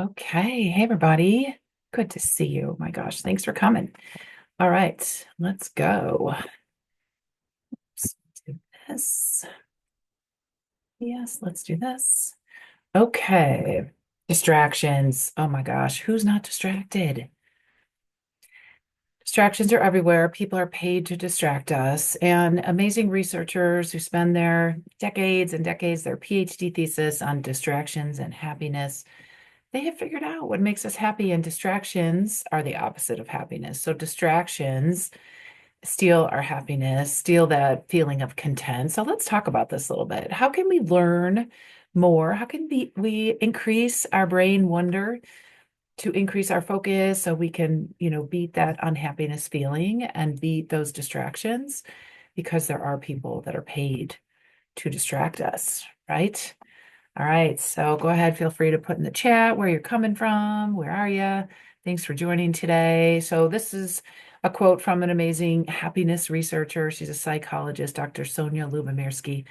Okay. Hey, everybody. Good to see you. My gosh, thanks for coming. All right, let's go. Let's do this. Yes, let's do this. Okay. Distractions. Oh my gosh, who's not distracted? Distractions are everywhere. People are paid to distract us, and amazing researchers who spend their decades and decades, their PhD thesis on distractions and happiness, they have figured out what makes us happy, and distractions are the opposite of happiness. So distractions steal our happiness, steal that feeling of content. So let's talk about this a little bit. How can we learn more? How can we increase our brain wonder to increase our focus so we can, beat that unhappiness feeling and beat those distractions? Because there are people that are paid to distract us, right? All right, so go ahead, feel free to put in the chat where you're coming from. Where are you? Thanks for joining today. So this is a quote from an amazing happiness researcher. She's a psychologist, Dr. Sonia Lubomirsky.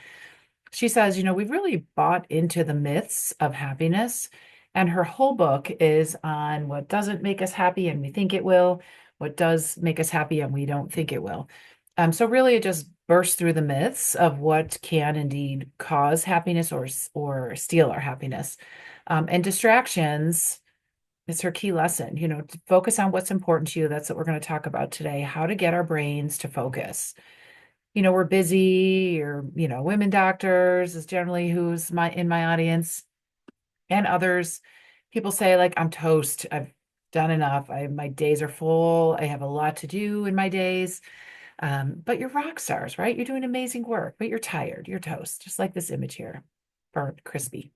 She says, we've really bought into the myths of happiness, and her whole book is on what doesn't make us happy and we think it will, what does make us happy and we don't think it will. So really, it just bursts through the myths of what can indeed cause happiness or steal our happiness. And distractions is her key lesson, to focus on what's important to you. That's what we're going to talk about today, how to get our brains to focus. We're busy, or, women doctors is generally who's in my audience, and others. People say, like, I'm toast. I've done enough. My days are full. I have a lot to do in my days. But you're rock stars, right? You're doing amazing work, but you're tired. You're toast, just like this image here, burnt, crispy.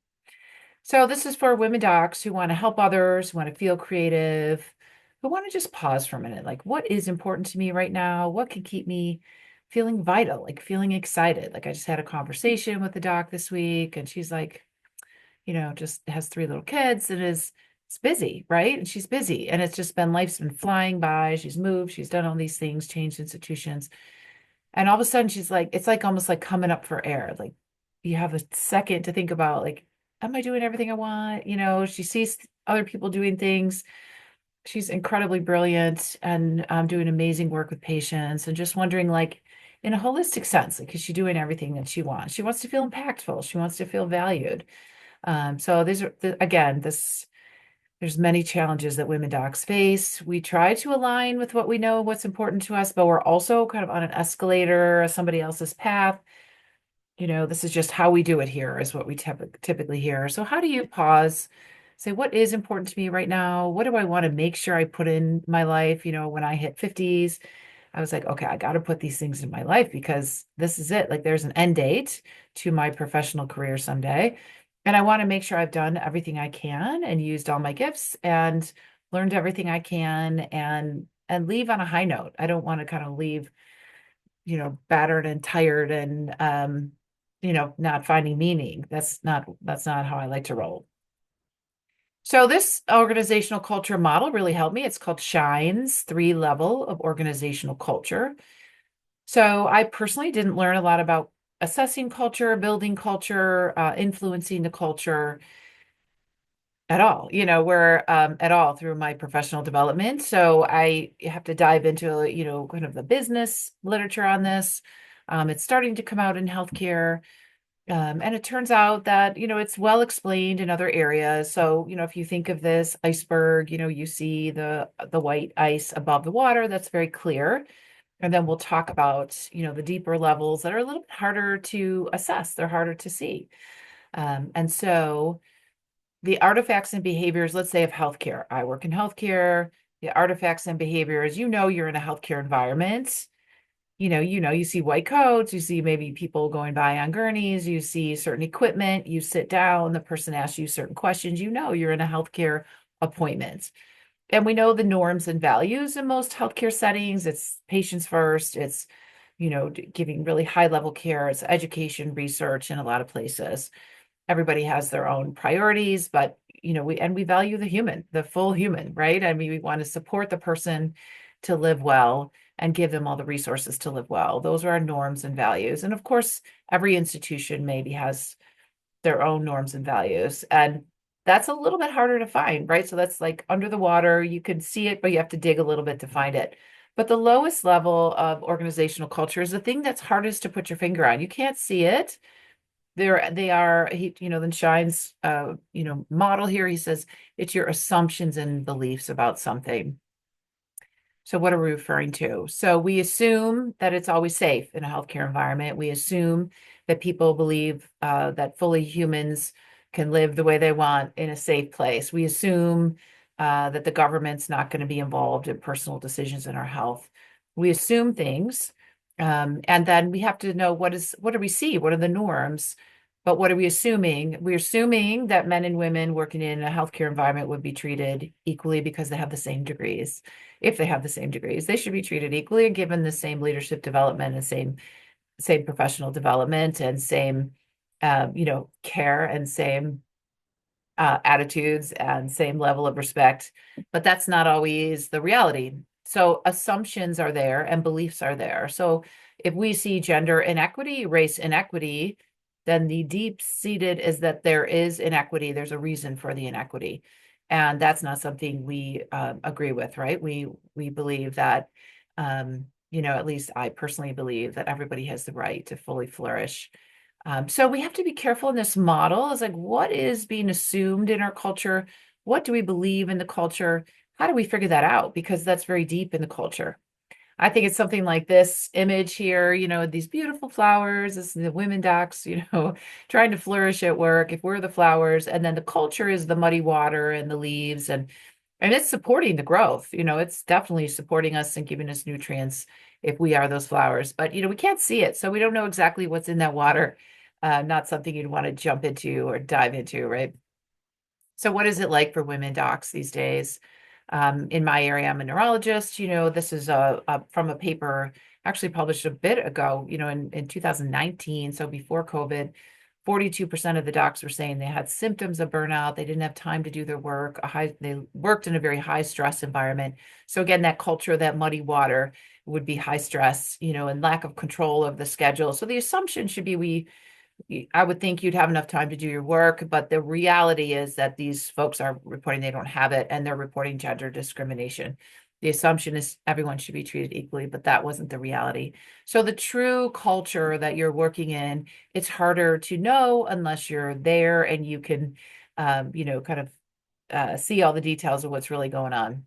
So this is for women docs who want to help others, who want to feel creative, who want to just pause for a minute. Like, what is important to me right now? What can keep me feeling vital, like feeling excited? Like, I just had a conversation with the doc this week, and she's like, just has three little kids and it's busy, right? And she's busy. And it's just been, life's been flying by. She's moved, she's done all these things, changed institutions. And all of a sudden she's like, it's like almost like coming up for air. Like, you have a second to think about, like, am I doing everything I want? She sees other people doing things. She's incredibly brilliant and doing amazing work with patients, and just wondering, like, in a holistic sense, like, is she doing everything that she wants? She wants to feel impactful. She wants to feel valued. So these are, again, there's many challenges that women docs face. We try to align with what we know, what's important to us, but we're also kind of on an escalator, somebody else's path. This is just how we do it here, is what we typically hear. So how do you pause, say, what is important to me right now? What do I want to make sure I put in my life? When I hit 50s, I was like, okay, I got to put these things in my life because this is it. Like, there's an end date to my professional career someday. And I want to make sure I've done everything I can and used all my gifts and learned everything I can, and leave on a high note. I don't want to kind of leave, battered and tired and not finding meaning. That's not how I like to roll. So this organizational culture model really helped me. It's called Shine's three level of organizational culture. So I personally didn't learn a lot about assessing culture, building culture, influencing the culture at all, where at all through my professional development. So I have to dive into, kind of the business literature on this. It's starting to come out in healthcare. And it turns out that, it's well explained in other areas. So, if you think of this iceberg, you see the white ice above the water, that's very clear. And then we'll talk about, the deeper levels that are a little bit harder to assess. They're harder to see. And so the artifacts and behaviors, let's say, of healthcare. I work in healthcare. The artifacts and behaviors, you're in a healthcare environment. You see white coats, you see maybe people going by on gurneys, you see certain equipment, you sit down, the person asks you certain questions, you're in a healthcare appointment. And we know the norms and values in most healthcare settings. It's patients first, it's, giving really high level care, it's education, research in a lot of places. Everybody has their own priorities, but we value the human, the full human, right? I mean, we want to support the person to live well and give them all the resources to live well. Those are our norms and values. And of course, every institution maybe has their own norms and values. And That's a little bit harder to find, right? So that's like under the water. You can see it, but you have to dig a little bit to find it. But the lowest level of organizational culture is the thing that's hardest to put your finger on. You can't see it. They are, then Shine's, model here. He says it's your assumptions and beliefs about something. So what are we referring to? So we assume that it's always safe in a healthcare environment. We assume that people believe that fully humans can live the way they want in a safe place. We assume that the government's not going to be involved in personal decisions in our health. We assume things, and then we have to know what do we see? What are the norms? But what are we assuming? We're assuming that men and women working in a healthcare environment would be treated equally because they have the same degrees. If they have the same degrees, they should be treated equally and given the same leadership development and same professional development and same care and same attitudes and same level of respect. But that's not always the reality. So assumptions are there and beliefs are there. So if we see gender inequity, race inequity, then the deep seated is that there is inequity. There's a reason for the inequity. And that's not something we agree with, right? We believe that, at least I personally believe that everybody has the right to fully flourish. So we have to be careful in this model. It's like, what is being assumed in our culture? What do we believe in the culture? How do we figure that out? Because that's very deep in the culture. I think it's something like this image here, these beautiful flowers, this is the women docs, trying to flourish at work. If we're the flowers, and then the culture is the muddy water and the leaves, and it's supporting the growth. It's definitely supporting us and giving us nutrients if we are those flowers. But we can't see it, so we don't know exactly what's in that water. Not something you'd want to jump into or dive into, right? So what is it like for women docs these days? In my area, I'm a neurologist. This is from a paper actually published a bit ago, in 2019, so before COVID. 42% of the docs were saying they had symptoms of burnout. They didn't have time to do their work. They worked in a very high stress environment. So again, that culture, that muddy water would be high stress, and lack of control of the schedule. So the assumption should be I would think you'd have enough time to do your work, but the reality is that these folks are reporting they don't have it and they're reporting gender discrimination. The assumption is everyone should be treated equally, but that wasn't the reality. So the true culture that you're working in, it's harder to know unless you're there and you can, kind of see all the details of what's really going on.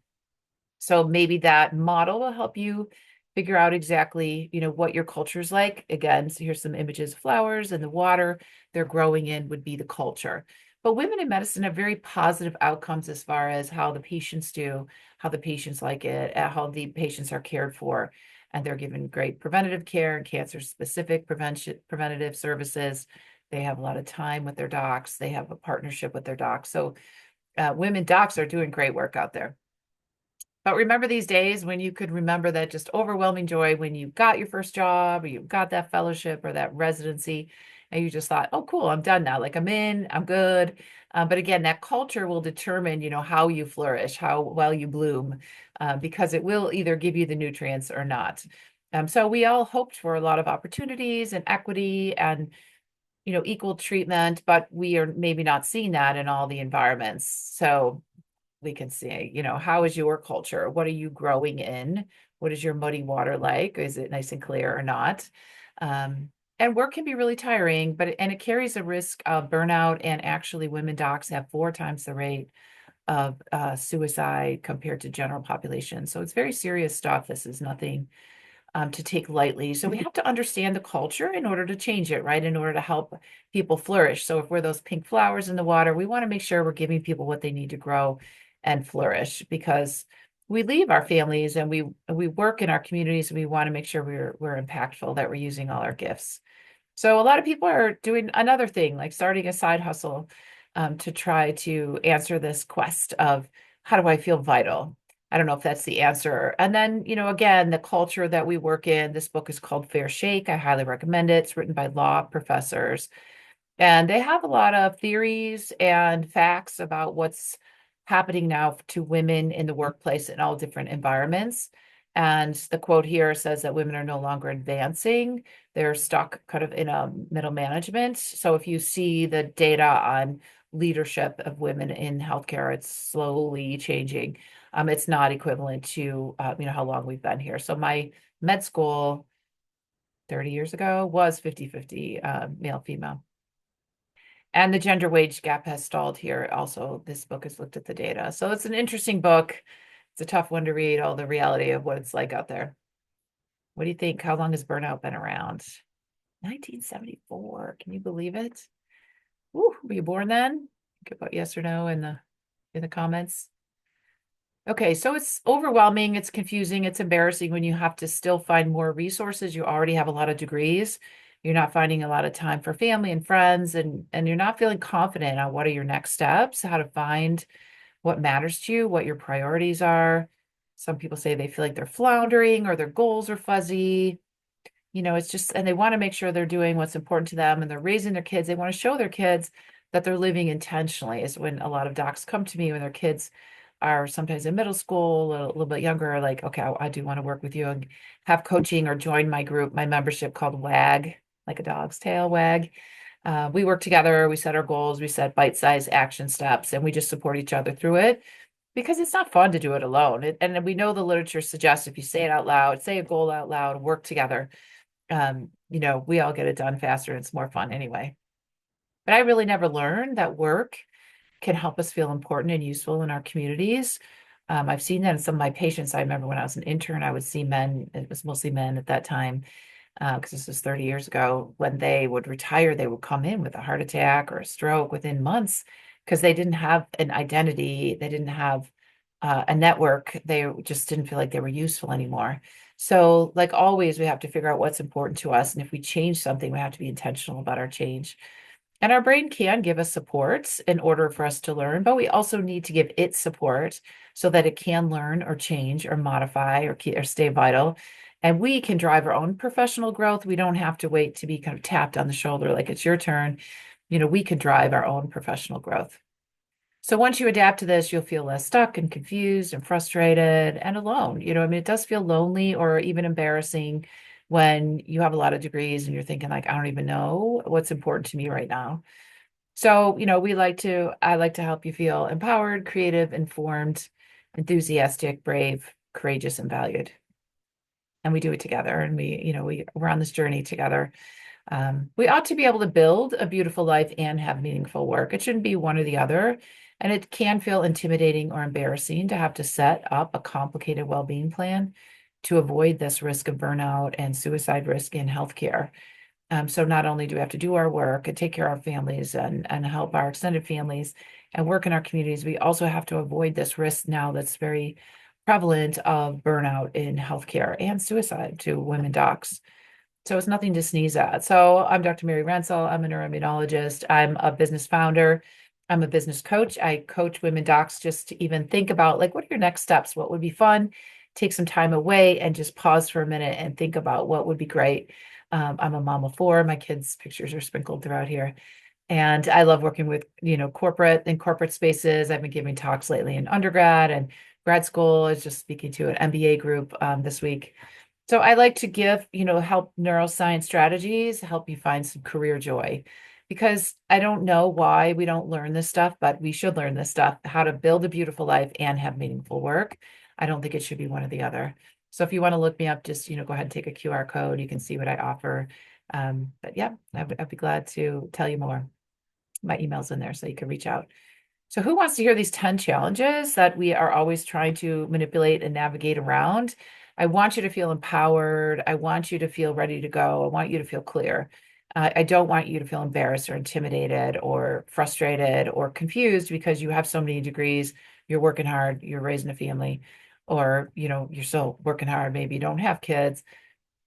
So maybe that model will help you figure out exactly, what your culture is like. Again, so here's some images of flowers and the water they're growing in would be the culture. But women in medicine have very positive outcomes as far as how the patients do, how the patients like it, how the patients are cared for. And they're given great preventative care and cancer specific preventative services. They have a lot of time with their docs. They have a partnership with their docs. So women docs are doing great work out there. But remember these days when you could remember that just overwhelming joy when you got your first job or you got that fellowship or that residency, and you just thought, oh, cool, I'm done now. Like I'm in, I'm good. But again, that culture will determine, how you flourish, how well you bloom, because it will either give you the nutrients or not. So we all hoped for a lot of opportunities and equity and, equal treatment, but we are maybe not seeing that in all the environments. So we can say, how is your culture? What are you growing in? What is your muddy water like? Is it nice and clear or not? And work can be really tiring, and it carries a risk of burnout. And actually, women docs have 4 times the rate of suicide compared to general population. So it's very serious stuff. This is nothing to take lightly. So we have to understand the culture in order to change it, right? In order to help people flourish. So if we're those pink flowers in the water, we want to make sure we're giving people what they need to grow and flourish because we leave our families and we work in our communities and we want to make sure we're impactful, that we're using all our gifts. So a lot of people are doing another thing, like starting a side hustle to try to answer this quest of how do I feel vital? I don't know if that's the answer. And then, again, the culture that we work in, this book is called Fair Shake. I highly recommend it. It's written by law professors. And they have a lot of theories and facts about what's happening now to women in the workplace in all different environments. And the quote here says that women are no longer advancing. They're stuck kind of in a middle management. So if you see the data on leadership of women in healthcare, it's slowly changing. It's not equivalent to how long we've been here. So my med school 30 years ago was 50-50 male, female. And the gender wage gap has stalled here. Also, this book has looked at the data. So it's an interesting book. It's a tough one to read, all the reality of what it's like out there. What do you think? How long has burnout been around? 1974. Can you believe it? Ooh, were you born then? Think about yes or no in the comments. Okay, so it's overwhelming, it's confusing, it's embarrassing when you have to still find more resources. You already have a lot of degrees. You're not finding a lot of time for family and friends, and you're not feeling confident on what are your next steps, how to find what matters to you, what your priorities are. Some people say they feel like they're floundering or their goals are fuzzy. It's just, and they want to make sure they're doing what's important to them and they're raising their kids. They want to show their kids that they're living intentionally, is when a lot of docs come to me when their kids are sometimes in middle school, a little bit younger, like, okay, I do want to work with you and have coaching or join my group, my membership called WAG, like a dog's tail, WAG. We work together, we set our goals, we set bite-sized action steps, and we just support each other through it because it's not fun to do it alone. And we know the literature suggests if you say it out loud, say a goal out loud, work together, we all get it done faster and it's more fun anyway. But I really never learned that work can help us feel important and useful in our communities. I've seen that in some of my patients. I remember when I was an intern, I would see men, it was mostly men at that time, because this was 30 years ago. When they would retire, they would come in with a heart attack or a stroke within months because they didn't have an identity. They didn't have a network. They just didn't feel like they were useful anymore. So, like always, we have to figure out what's important to us. And if we change something, we have to be intentional about our change. And our brain can give us support in order for us to learn, but we also need to give it support so that it can learn or change or modify or stay vital. And we can drive our own professional growth. We don't have to wait to be kind of tapped on the shoulder like it's your turn. We can drive our own professional growth. So once you adapt to this, you'll feel less stuck and confused and frustrated and alone. It does feel lonely or even embarrassing when you have a lot of degrees and you're thinking like, I don't even know what's important to me right now. So, I like to help you feel empowered, creative, informed, enthusiastic, brave, courageous, and valued. And we do it together. And we're on this journey together. We ought to be able to build a beautiful life and have meaningful work. It shouldn't be one or the other. And it can feel intimidating or embarrassing to have to set up a complicated well-being plan to avoid this risk of burnout and suicide risk in healthcare. So not only do we have to do our work and take care of our families and help our extended families and work in our communities, we also have to avoid this risk now that's very prevalent of burnout in healthcare and suicide to women docs. So it's nothing to sneeze at. So I'm Dr. Mary Rensel. I'm a neuroimmunologist. I'm a business founder. I'm a business coach. I coach women docs just to even think about like, what are your next steps? What would be fun? Take some time away and just pause for a minute and think about what would be great. I'm a mom of four. My kids' pictures are sprinkled throughout here. And I love working with, corporate spaces. I've been giving talks lately in undergrad and grad school. I was just speaking to an MBA group this week. So I like to help neuroscience strategies, help you find some career joy, because I don't know why we don't learn this stuff, but we should learn this stuff, how to build a beautiful life and have meaningful work. I don't think it should be one or the other. So if you want to look me up, just, go ahead and take a QR code. You can see what I offer. But yeah, I'd be glad to tell you more. My email's in there so you can reach out. So who wants to hear these 10 challenges that we are always trying to manipulate and navigate around? I want you to feel empowered. I want you to feel ready to go. I want you to feel clear. I don't want you to feel embarrassed or intimidated or frustrated or confused because you have so many degrees, you're working hard, you're raising a family, or, you're still working hard. Maybe you don't have kids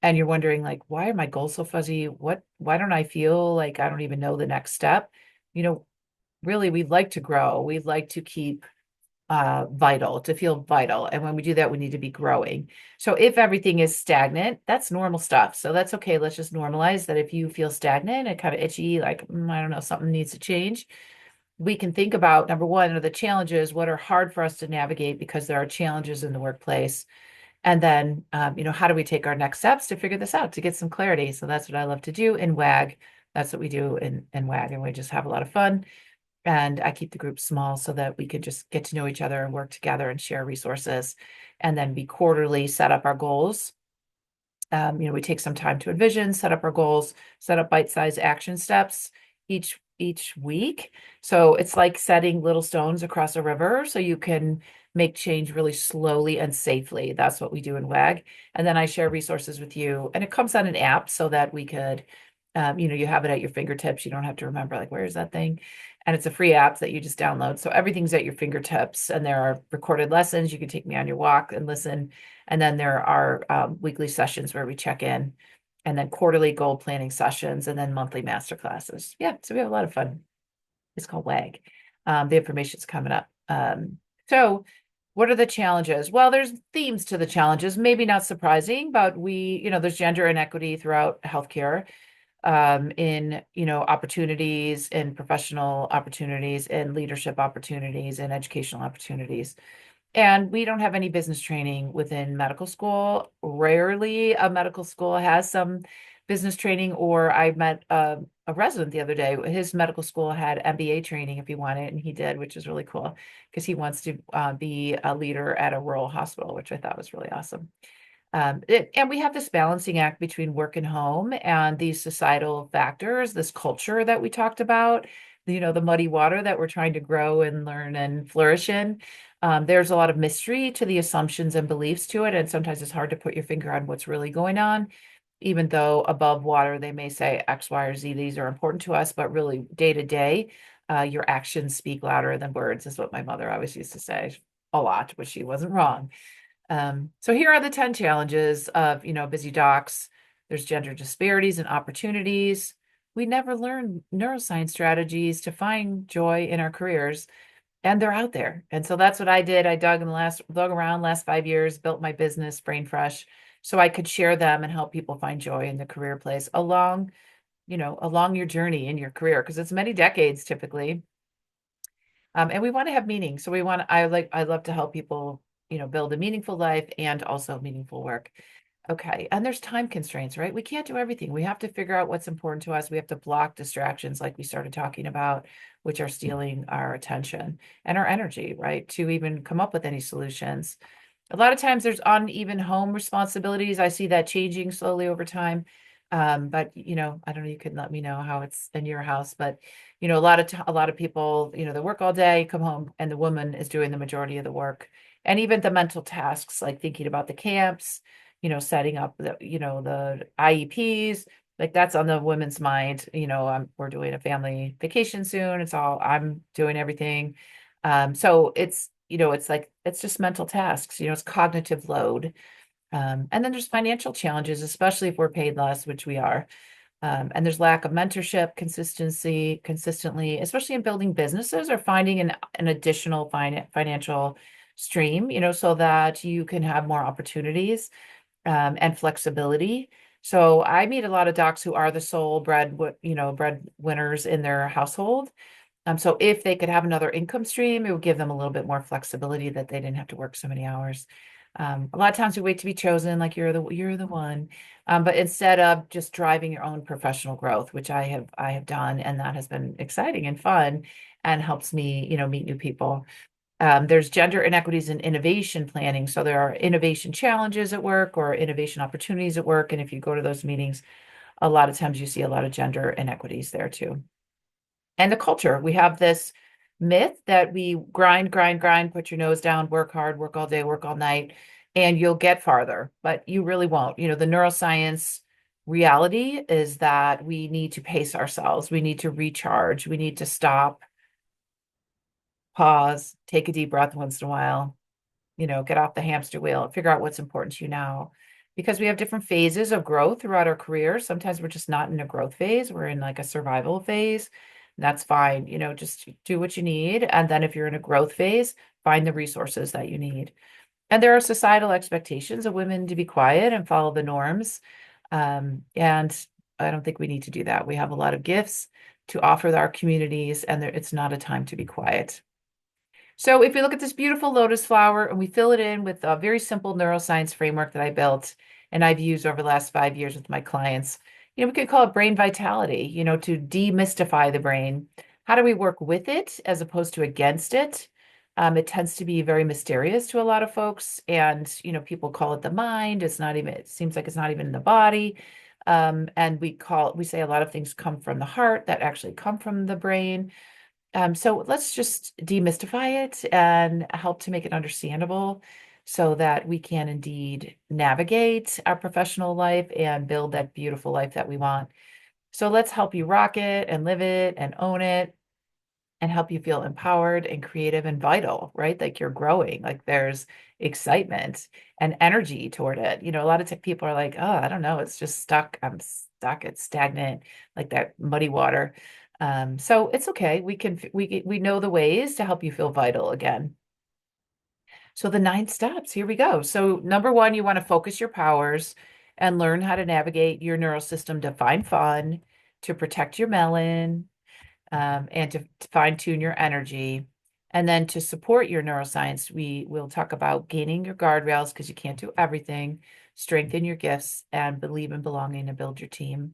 and you're wondering like, why are my goals so fuzzy? Why don't I feel like I don't even know the next step? Really, we'd like to grow. We'd like to keep vital, to feel vital. And when we do that, we need to be growing. So if everything is stagnant, that's normal stuff. So that's okay. Let's just normalize that if you feel stagnant and kind of itchy, like, I don't know, something needs to change. We can think about number one, are the challenges, what are hard for us to navigate because there are challenges in the workplace. And then, how do we take our next steps to figure this out, to get some clarity? So that's what I love to do in WAG. That's what we do in WAG, and we just have a lot of fun. And I keep the group small so that we could just get to know each other and work together and share resources. And then we quarterly set up our goals. We take some time to envision, set up our goals, set up bite-sized action steps each week. So it's like setting little stones across a river so you can make change really slowly and safely. That's what we do in WAG. And then I share resources with you, and it comes on an app so that we could, you have it at your fingertips. You don't have to remember, like, where is that thing? And it's a free app that you just download. So everything's at your fingertips, and there are recorded lessons. You can take me on your walk and listen. And then there are weekly sessions where we check in, and then quarterly goal planning sessions, and then monthly master classes. Yeah, so we have a lot of fun. It's called WAG. The information's coming up. So what are the challenges? Well, there's themes to the challenges, maybe not surprising, but there's gender inequity throughout healthcare, in, opportunities, in professional opportunities, in leadership opportunities, in educational opportunities. And we don't have any business training within medical school. Rarely a medical school has some business training, or I met a resident the other day. His medical school had MBA training if he wanted, and he did, which is really cool because he wants to be a leader at a rural hospital, which I thought was really awesome. And we have this balancing act between work and home and these societal factors, this culture that we talked about, the muddy water that we're trying to grow and learn and flourish in. There's a lot of mystery to the assumptions and beliefs to it. And sometimes it's hard to put your finger on what's really going on, even though above water, they may say X, Y, or Z, these are important to us, but really day to day, your actions speak louder than words, is what my mother always used to say a lot, but she wasn't wrong. So here are the 10 challenges of, busy docs. There's gender disparities and opportunities. We never learn neuroscience strategies to find joy in our careers, and they're out there. And so that's what I did. I dug around last 5 years, built my business, Brainfresh, so I could share them and help people find joy in the career place along your journey in your career, because it's many decades typically. And we want to have meaning. So I love to help people, build a meaningful life and also meaningful work. Okay. And there's time constraints, right? We can't do everything. We have to figure out what's important to us. We have to block distractions like we started talking about, which are stealing our attention and our energy, right? To even come up with any solutions. A lot of times there's uneven home responsibilities. I see that changing slowly over time. But I don't know, you can let me know how it's in your house, but a lot of people, they work all day, come home, and the woman is doing the majority of the work. And even the mental tasks, like thinking about the camps, setting up the IEPs, like that's on the women's mind. We're doing a family vacation soon. I'm doing everything. So it's just mental tasks, it's cognitive load. And then there's financial challenges, especially if we're paid less, which we are. And there's lack of mentorship, consistently, especially in building businesses or finding an additional financial stream, so that you can have more opportunities, and flexibility. So I meet a lot of docs who are the sole breadwinners in their household. So if they could have another income stream, it would give them a little bit more flexibility, that they didn't have to work so many hours. A lot of times we wait to be chosen, like you're the one. But instead of just driving your own professional growth, which I have done, and that has been exciting and fun and helps me, meet new people. There's gender inequities in innovation planning. So there are innovation challenges at work or innovation opportunities at work. And if you go to those meetings, a lot of times you see a lot of gender inequities there too. And the culture, we have this myth that we grind, grind, grind, put your nose down, work hard, work all day, work all night, and you'll get farther, but you really won't. The neuroscience reality is that we need to pace ourselves. We need to recharge. We need to stop, pause, take a deep breath once in a while, get off the hamster wheel, figure out what's important to you now. Because we have different phases of growth throughout our career. Sometimes we're just not in a growth phase. We're in like a survival phase. That's fine. Just do what you need. And then if you're in a growth phase, find the resources that you need. And there are societal expectations of women to be quiet and follow the norms. And I don't think we need to do that. We have a lot of gifts to offer our communities, and it's not a time to be quiet. So if we look at this beautiful lotus flower and we fill it in with a very simple neuroscience framework that I built and I've used over the last 5 years with my clients, we could call it brain vitality, to demystify the brain. How do we work with it as opposed to against it? It tends to be very mysterious to a lot of folks, and people call it the mind. It's not even, it seems like it's not even in the body. And we say a lot of things come from the heart that actually come from the brain. So let's just demystify it and help to make it understandable so that we can indeed navigate our professional life and build that beautiful life that we want. So let's help you rock it and live it and own it and help you feel empowered and creative and vital, right? Like you're growing, like there's excitement and energy toward it. A lot of people are like, oh, I don't know, it's just stuck. I'm stuck. It's stagnant, like that muddy water. So it's okay. We know the ways to help you feel vital again. So the 9 steps, here we go. So number one, you want to focus your powers and learn how to navigate your neural system to find fun, to protect your melon, and to fine tune your energy. And then to support your neuroscience, we will talk about gaining your guardrails because you can't do everything, strengthen your gifts, and believe in belonging and build your team.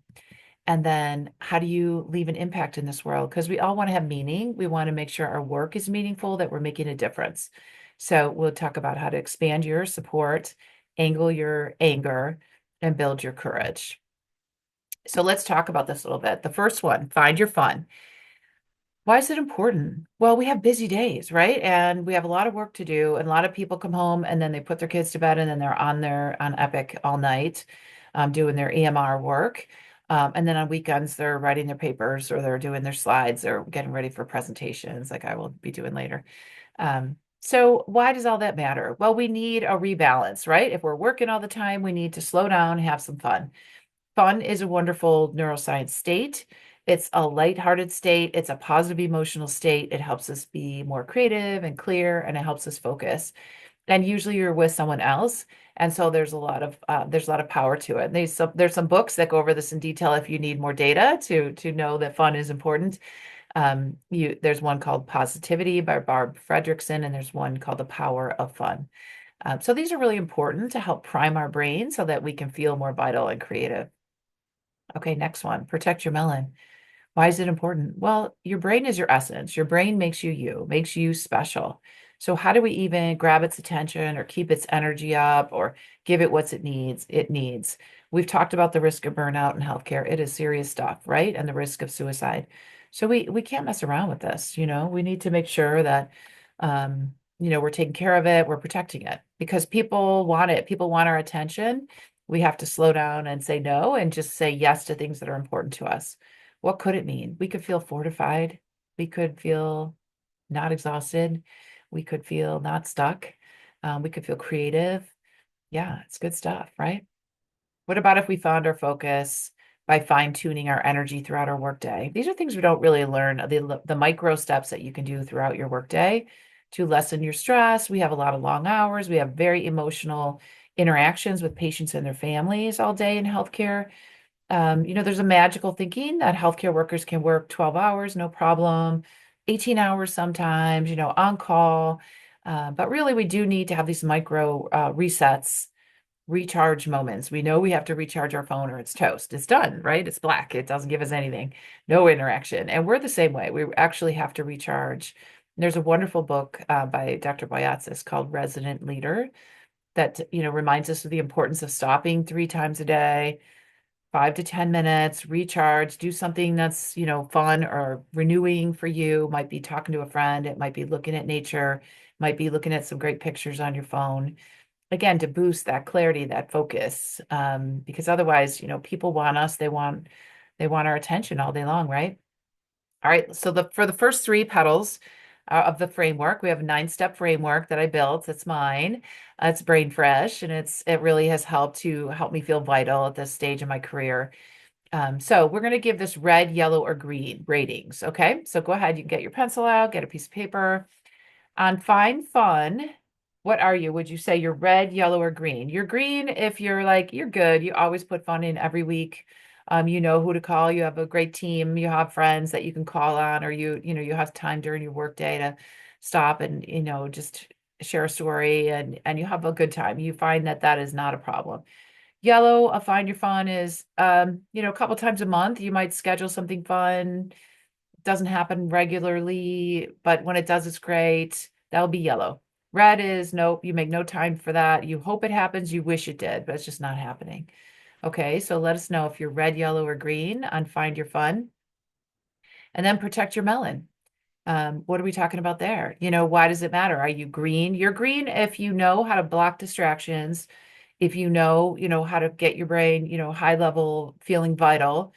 And then how do you leave an impact in this world? Because we all want to have meaning. We want to make sure our work is meaningful, that we're making a difference. So we'll talk about how to expand your support, angle your anger, and build your courage. So let's talk about this a little bit. The first one, find your fun. Why is it important? Well, we have busy days, right? And we have a lot of work to do. And a lot of people come home and then they put their kids to bed and then they're on Epic all night, doing their EMR work. And then on weekends, they're writing their papers or they're doing their slides or getting ready for presentations, like I will be doing later. So why does all that matter? Well, we need a rebalance, right? If we're working all the time, we need to slow down, have some fun. Fun is a wonderful neuroscience state. It's a lighthearted state. It's a positive emotional state. It helps us be more creative and clear, and it helps us focus. And usually you're with someone else, and so there's a lot of power to it. There's some books that go over this in detail if you need more data to know that fun is important. There's one called Positivity by Barb Fredrickson, and there's one called The Power of Fun. So these are really important to help prime our brain so that we can feel more vital and creative. Okay, next one, protect your melon. Why is it important? Well, your brain is your essence. Your brain makes you special. So how do we even grab its attention or keep its energy up or give it what it needs? It needs. We've talked about the risk of burnout in healthcare. It is serious stuff, right? And the risk of suicide. So we can't mess around with this, We need to make sure that we're taking care of it, we're protecting it because people want it. People want our attention. We have to slow down and say no and just say yes to things that are important to us. What could it mean? We could feel fortified. We could feel not exhausted. We could feel not stuck. We could feel creative. Yeah, it's good stuff, right? What about if we found our focus by fine-tuning our energy throughout our workday? These are things we don't really learn, the micro steps that you can do throughout your workday to lessen your stress. We have a lot of long hours. We have very emotional interactions with patients and their families all day in healthcare. There's a magical thinking that healthcare workers can work 12 hours, no problem, 18 hours sometimes, on call. But really, we do need to have these micro resets, recharge moments. We know we have to recharge our phone or it's toast. It's done, right? It's black. It doesn't give us anything, no interaction. And we're the same way. We actually have to recharge. There's a wonderful book by Dr. Boyatzis called Resident Leader that, reminds us of the importance of stopping 3 times a day, 5 to 10 minutes, recharge, do something that's, fun or renewing for you. Might be talking to a friend. It might be looking at nature, might be looking at some great pictures on your phone. Again, to boost that clarity, that focus. Because otherwise, people want us, they want our attention all day long, right? All right. So for the first 3 petals of the framework, we have a 9 step framework that I built. It's mine. It's Brain Fresh, and it really has help me feel vital at this stage in my career. So we're going to give this red, yellow, or green ratings. Okay. So go ahead. You can get your pencil out, get a piece of paper. On find fun, what are you? Would you say you're red, yellow, or green? You're green if you're like, you're good. You always put fun in every week. You know who to call. You have a great team. You have friends that you can call on, or you have time during your workday to stop and, just share a story and you have a good time. You find that that is not a problem. Yellow, find your fun is, a couple times a month, you might schedule something fun. Doesn't happen regularly, but when it does, it's great. That'll be yellow. Red is nope, you make no time for that. You hope it happens, you wish it did, but it's just not happening. Okay, so let us know if you're red, yellow, or green on Find Your Fun. And then protect your melon. What are we talking about there? Why does it matter? Are you green? You're green if you know how to block distractions, if you know how to get your brain, high level, feeling vital.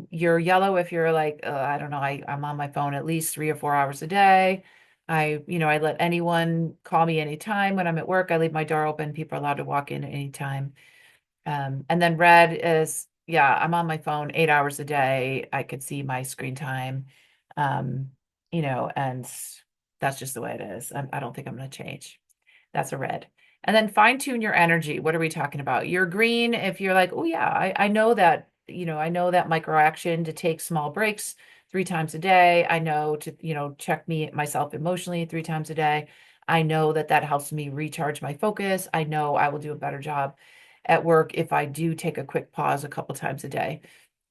You're yellow if you're like, I don't know, I'm on my phone at least 3 or 4 hours a day. I let anyone call me anytime when I'm at work. I leave my door open. People are allowed to walk in at any time. And then red is, yeah, I'm on my phone 8 hours a day. I could see my screen time. Um, and that's just the way it is. I don't think I'm going to change. That's a red. And then fine tune your energy. What are we talking about? You're green if you're like, oh yeah, I know that, I know that micro action to take small breaks 3 times a day. I know to, check myself emotionally 3 times a day. I know that that helps me recharge my focus. I know I will do a better job at work if I do take a quick pause a couple times a day.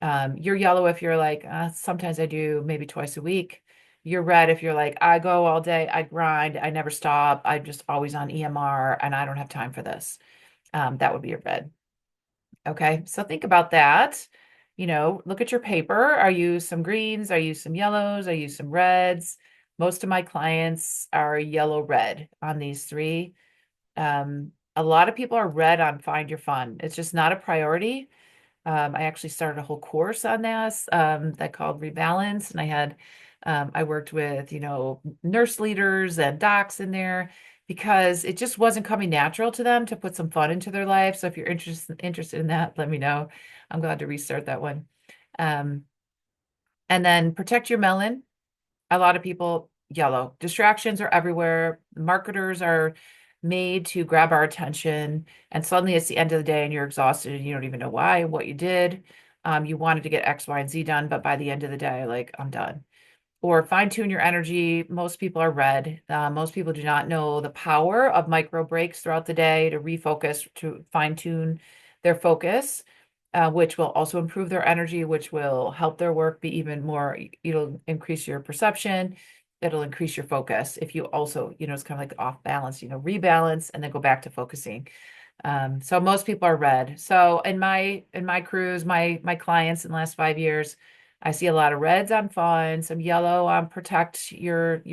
You're yellow if you're like, sometimes I do maybe twice a week. You're red if you're like, I go all day, I grind, I never stop, I'm just always on EMR and I don't have time for this. That would be a red. Okay, so think about that. Look at your paper. Are you some greens? Are you some yellows? Are you some reds? Most of my clients are yellow red on these three. A lot of people are red on Find Your Fun. It's just not a priority. I actually started a whole course on this that called Rebalance, and I worked with nurse leaders and docs in there because it just wasn't coming natural to them to put some fun into their life. So if you're interested in that, let me know. I'm glad to restart that one. Um, and then protect your melon. A lot of people, yellow. Distractions are everywhere. Marketers are made to grab our attention, and suddenly it's the end of the day and you're exhausted and you don't even know why, what you did. You wanted to get X, Y, and Z done, but by the end of the day, like, I'm done. Or fine tune your energy. Most people are red. Most people do not know the power of micro breaks throughout the day to refocus, to fine tune their focus, which will also improve their energy, which will help their work be even more. It'll increase your perception. It'll increase your focus. If you also, it's kind of like off balance, rebalance and then go back to focusing. So most people are red. So in my crews, my clients in the last 5 years, I see a lot of reds on fun, some yellow on protect your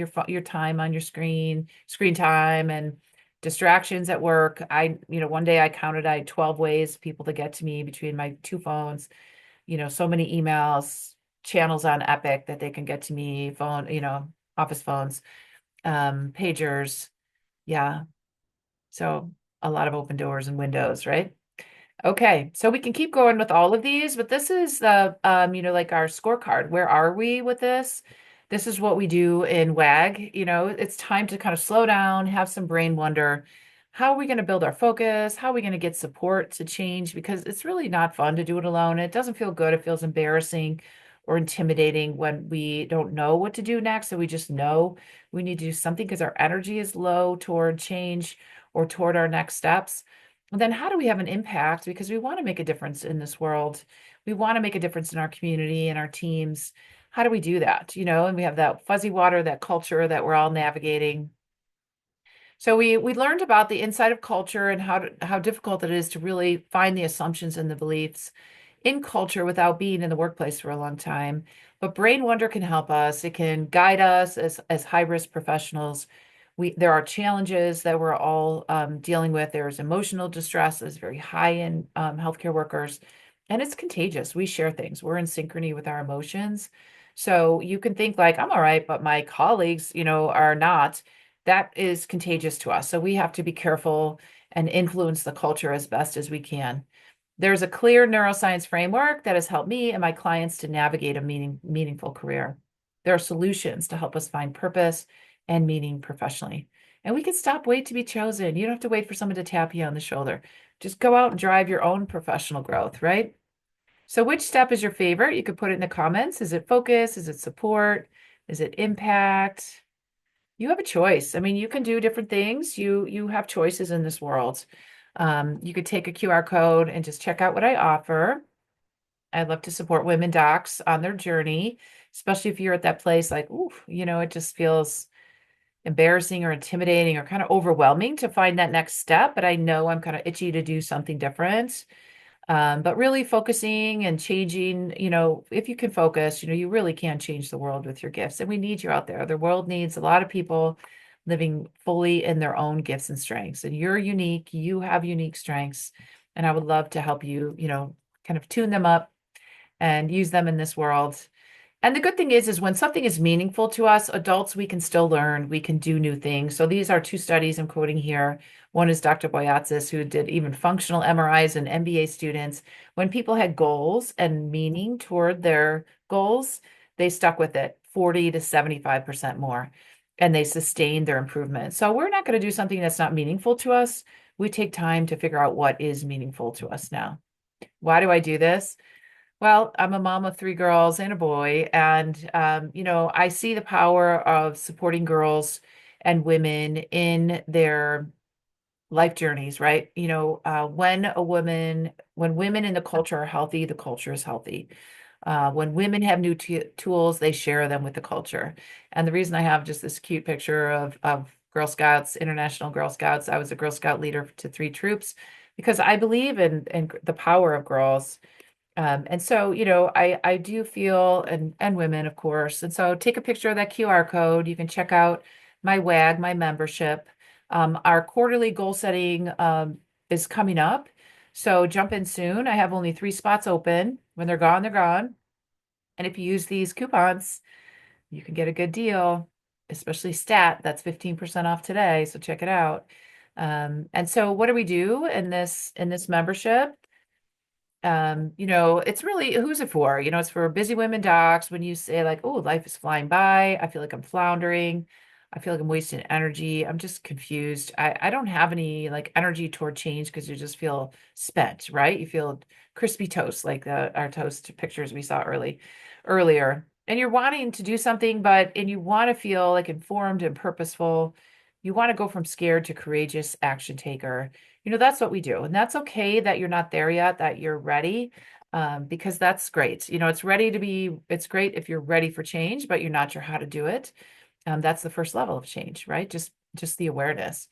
time on your screen time and distractions at work. One day I counted, I had 12 ways people to get to me between my two phones, so many emails, channels on Epic that they can get to me, phone, office phones, pagers. Yeah. So a lot of open doors and windows, right? Okay, so we can keep going with all of these, but this is the like our scorecard. Where are we with this? This is what we do in WAG. It's time to kind of slow down, have some brain wonder. How are we going to build our focus? How are we going to get support to change? Because it's really not fun to do it alone. It doesn't feel good. It feels embarrassing or intimidating when we don't know what to do next. So we just know we need to do something because our energy is low toward change or toward our next steps. And then how do we have an impact? Because we want to make a difference in this world. We want to make a difference in our community and our teams. How do we do that? And we have that fuzzy water, that culture that we're all navigating. So we learned about the inside of culture and how difficult it is to really find the assumptions and the beliefs in culture without being in the workplace for a long time. But Brain Wonder can help us. It can guide us as high risk professionals. There are challenges that we're all dealing with. There's emotional distress is very high in healthcare workers, and it's contagious. We share things. We're in synchrony with our emotions. So you can think like, I'm all right, but my colleagues, are not. That is contagious to us. So we have to be careful and influence the culture as best as we can. There's a clear neuroscience framework that has helped me and my clients to navigate a meaningful career. There are solutions to help us find purpose and meaning professionally. And we can stop wait to be chosen. You don't have to wait for someone to tap you on the shoulder. Just go out and drive your own professional growth, right? So which step is your favorite? You could put it in the comments. Is it focus? Is it support? Is it impact? You have a choice. I mean, you can do different things. You have choices in this world. You could take a QR code and just check out what I offer. I'd love to support women docs on their journey, especially if you're at that place like, ooh, it just feels embarrassing or intimidating or kind of overwhelming to find that next step. But I know I'm kind of itchy to do something different. But really focusing and changing, if you can focus, you really can change the world with your gifts. And we need you out there. The world needs a lot of people living fully in their own gifts and strengths. And you're unique, you have unique strengths. And I would love to help you, kind of tune them up and use them in this world. And the good thing is when something is meaningful to us, adults, we can still learn, we can do new things. So these are two studies I'm quoting here. One is Dr. Boyatzis, who did even functional MRIs in MBA students. When people had goals and meaning toward their goals, they stuck with it 40 to 75% more, and they sustained their improvement. So we're not going to do something that's not meaningful to us. We take time to figure out what is meaningful to us now. Why do I do this? Well, I'm a mom of three girls and a boy, and I see the power of supporting girls and women in their life journeys, right? When women in the culture are healthy, the culture is healthy. When women have new tools, they share them with the culture. And the reason I have just this cute picture of Girl Scouts, International Girl Scouts, I was a Girl Scout leader to three troops because I believe in the power of girls. And so, I do feel, and women, of course. And so take a picture of that QR code. You can check out my WAG, my membership. Our quarterly goal setting is coming up. So jump in soon. I have only 3 spots open. When they're gone, they're gone. And if you use these coupons, you can get a good deal, especially STAT. That's 15% off today. So check it out. And so what do we do in this membership? It's really, who's it for? It's for busy women docs. When you say like, oh, life is flying by, I feel like I'm floundering. I feel like I'm wasting energy. I'm just confused. I don't have any like energy toward change because you just feel spent, right? You feel crispy toast, like our toast pictures we saw earlier. And you're wanting to do something, and you want to feel like informed and purposeful. You want to go from scared to courageous action taker. That's what we do. And that's okay that you're not there yet, that you're ready, because that's great. It's great if you're ready for change, but you're not sure how to do it. That's the first level of change, right? Just the awareness.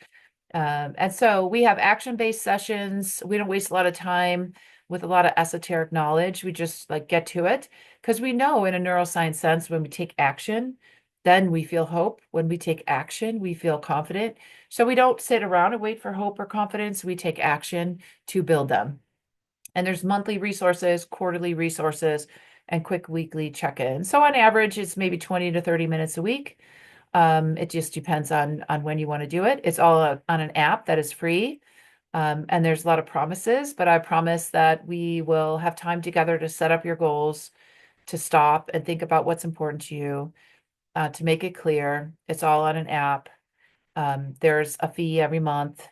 And so we have action-based sessions. We don't waste a lot of time with a lot of esoteric knowledge. We just like get to it because we know in a neuroscience sense, when we take action, then we feel hope. When we take action, we feel confident. So we don't sit around and wait for hope or confidence. We take action to build them. And there's monthly resources, quarterly resources, and quick weekly check-ins. So on average, it's maybe 20 to 30 minutes a week. It just depends on when you want to do it. It's all on an app that is free. And there's a lot of promises, but I promise that we will have time together to set up your goals, to stop and think about what's important to you, to make it clear. It's all on an app. There's a fee every month.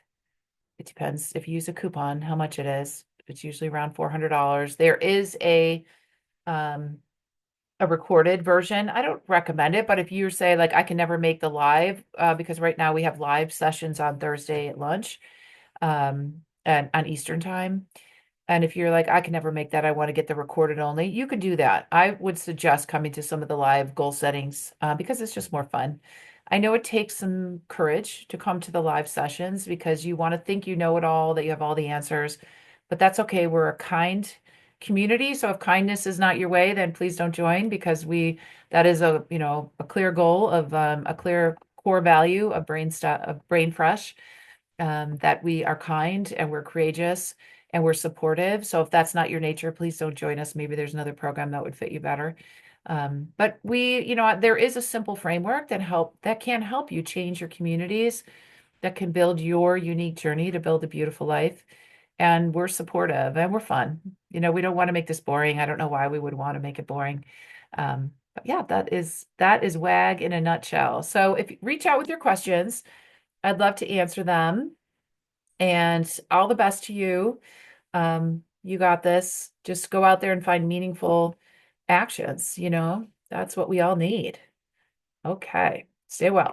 It depends if you use a coupon, how much it is. It's usually around $400. There is um, a recorded version. I don't recommend it, but if you say like I can never make the live, because right now we have live sessions on Thursday at lunch, and on Eastern time. And if you're like, I can never make that, I want to get the recorded only, you can do that. I would suggest coming to some of the live goal settings because it's just more fun. I know it takes some courage to come to the live sessions because you want to think you know it all, that you have all the answers, but that's okay. We're a kind community. So if kindness is not your way, then please don't join because that is a clear goal of a clear core value of Brain Fresh, that we are kind and we're courageous and we're supportive. So if that's not your nature, please don't join us. Maybe there's another program that would fit you better. But there is a simple framework that can help you change your communities, that can build your unique journey to build a beautiful life. And we're supportive and we're fun. We don't want to make this boring. I don't know why we would want to make it boring. But yeah, that is WAG in a nutshell. So if you reach out with your questions, I'd love to answer them. And all the best to you. You got this. Just go out there and find meaningful actions, That's what we all need. Okay. Stay well.